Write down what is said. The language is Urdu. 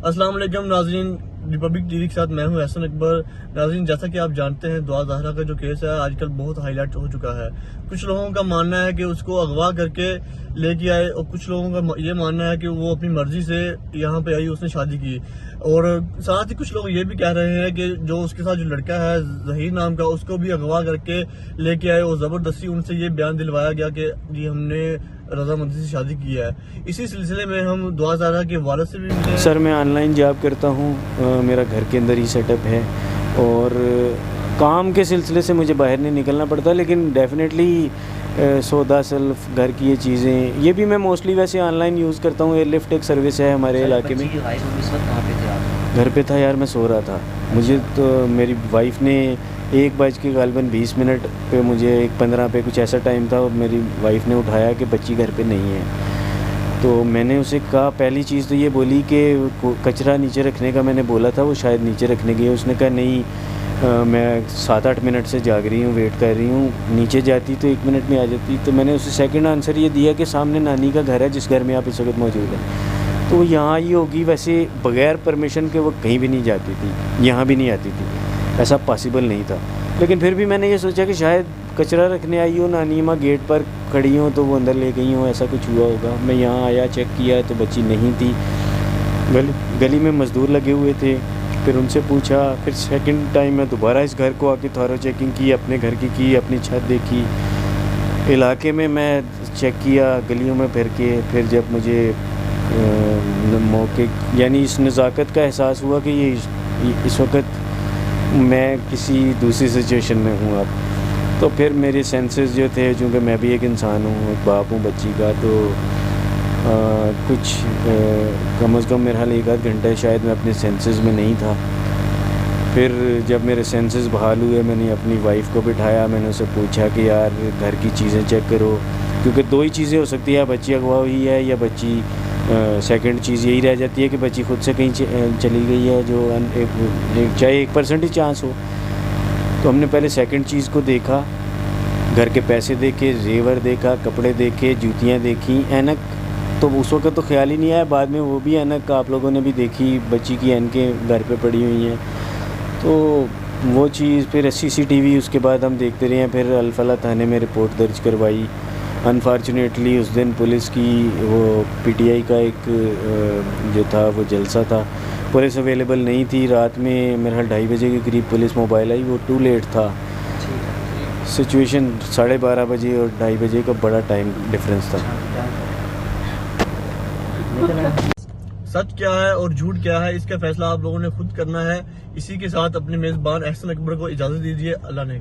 السلام علیکم ناظرین، ریپبلک ٹی وی کے ساتھ میں ہوں احسن اکبر۔ ناظرین، جیسا کہ آپ جانتے ہیں دعا زہرا کا جو کیس ہے آج کل بہت ہائی لائٹ ہو چکا ہے۔ کچھ لوگوں کا ماننا ہے کہ اس کو اغوا کر کے لے کے آئے، اور کچھ لوگوں کا یہ ماننا ہے کہ وہ اپنی مرضی سے یہاں پہ آئی، اس نے شادی کی۔ اور ساتھ ہی کچھ لوگ یہ بھی کہہ رہے ہیں کہ جو اس کے ساتھ جو لڑکا ہے ظہیر نام کا، اس کو بھی اغوا کر کے لے کے آئے، اور زبردستی ان سے یہ بیان دلوایا گیا کہ جی ہم نے رضامندی سے شادی کی ہے۔ اسی سلسلے میں ہم دعا زہرا کے والد سے بھی ملے۔ سر میں آن لائن جاب کرتا ہوں، میرا گھر کے اندر ہی سیٹ اپ ہے، اور کام کے سلسلے سے مجھے باہر نہیں نکلنا پڑتا، لیکن ڈیفینیٹلی سودا سلف گھر کی یہ چیزیں یہ بھی میں موسٹلی ویسے آن لائن یوز کرتا ہوں۔ ایئر لفٹ ایک سروس ہے ہمارے علاقے میں۔ گھر پہ تھا یار، میں سو رہا تھا۔ مجھے تو میری وائف نے 1:20 پہ مجھے 1:15 پہ کچھ ایسا ٹائم تھا، اور میری وائف نے اٹھایا کہ بچی گھر پہ نہیں ہے۔ تو میں نے اسے کہا، پہلی چیز تو یہ بولی کہ کچرا نیچے رکھنے کا میں نے بولا تھا، وہ شاید نیچے رکھنے گئی۔ اس نے کہا نہیں، میں 7-8 منٹ سے جاگ رہی ہوں، ویٹ کر رہی ہوں، نیچے جاتی تو 1 منٹ میں آ جاتی۔ تو میں نے اسے سیکنڈ آنسر یہ دیا کہ سامنے نانی کا گھر ہے جس گھر میں آپ اس وقت موجود ہیں، تو وہ یہاں ہی ہوگی۔ ویسے بغیر پرمیشن کے وہ کہیں بھی نہیں جاتی تھی، یہاں بھی نہیں آتی تھی، ایسا پاسبل نہیں تھا۔ لیکن پھر بھی میں نے یہ سوچا کہ شاید کچرا رکھنے آئی ہو، نانی ماں گیٹ پر کھڑی ہوں تو وہ اندر لے گئی ہوں، ایسا کچھ ہوا ہوگا۔ میں یہاں آیا، چیک کیا تو بچی نہیں تھی۔ گلی میں مزدور لگے ہوئے تھے، پھر ان سے پوچھا، پھر سیکنڈ ٹائم میں دوبارہ اس گھر کو آ کے تھارو چیکنگ کی، اپنے گھر کی، اپنی چھت دیکھی، علاقے میں چیک کیا، گلیوں میں پھر کے، پھر جب مجھے موقع یعنی اس نزاکت کا احساس ہوا کہ یہ اس وقت میں کسی دوسری سچویشن میں ہوں اب، تو پھر میرے سینسز جو تھے، چونکہ میں بھی ایک انسان ہوں، ایک باپ ہوں بچی کا، تو کچھ کم از کم میرا حال 1-8 گھنٹہ شاید میں اپنے سینسز میں نہیں تھا۔ پھر جب میرے سینسز بحال ہوئے، میں نے اپنی وائف کو بٹھایا، میں نے اسے پوچھا کہ یار گھر کی چیزیں چیک کرو، کیونکہ 2 ہی چیزیں ہو سکتی ہیں، یا بچی اغوا ہوئی ہے یا بچی، سیکنڈ چیز یہی رہ جاتی ہے کہ بچی خود سے کہیں چلی گئی ہے، جو چاہے 1% ہی چانس ہو۔ تو ہم نے پہلے سیکنڈ چیز کو دیکھا، گھر کے پیسے دیکھے، زیور دیکھا، کپڑے دیکھے، جوتیاں دیکھیں، اینک تو اس وقت تو خیال ہی نہیں آیا، بعد میں وہ بھی اینک آپ لوگوں نے بھی دیکھی، بچی کی اینکیں گھر پہ پڑی ہوئی ہیں، تو وہ چیز۔ پھر CCTV اس کے بعد ہم دیکھتے رہے ہیں، پھر الفلاح تھانے میں رپورٹ درج کروائی۔ انفارچونیٹلی اس دن پولیس کی وہ PTI کا ایک جو تھا وہ جلسہ تھا، پولیس اویلیبل نہیں تھی۔ رات میں میرا 2:30 بجے کے قریب پولیس موبائل آئی، وہ ٹو لیٹ تھا۔ سچویشن 12:30 بجے اور 2:30 بجے کا بڑا ٹائم ڈفرینس تھا۔ سچ کیا ہے اور جھوٹ کیا ہے، اس کا فیصلہ آپ لوگوں نے خود کرنا ہے۔ اسی کے ساتھ اپنے میزبان احسن اکبر کو اجازت دیجیے۔ اللہ نے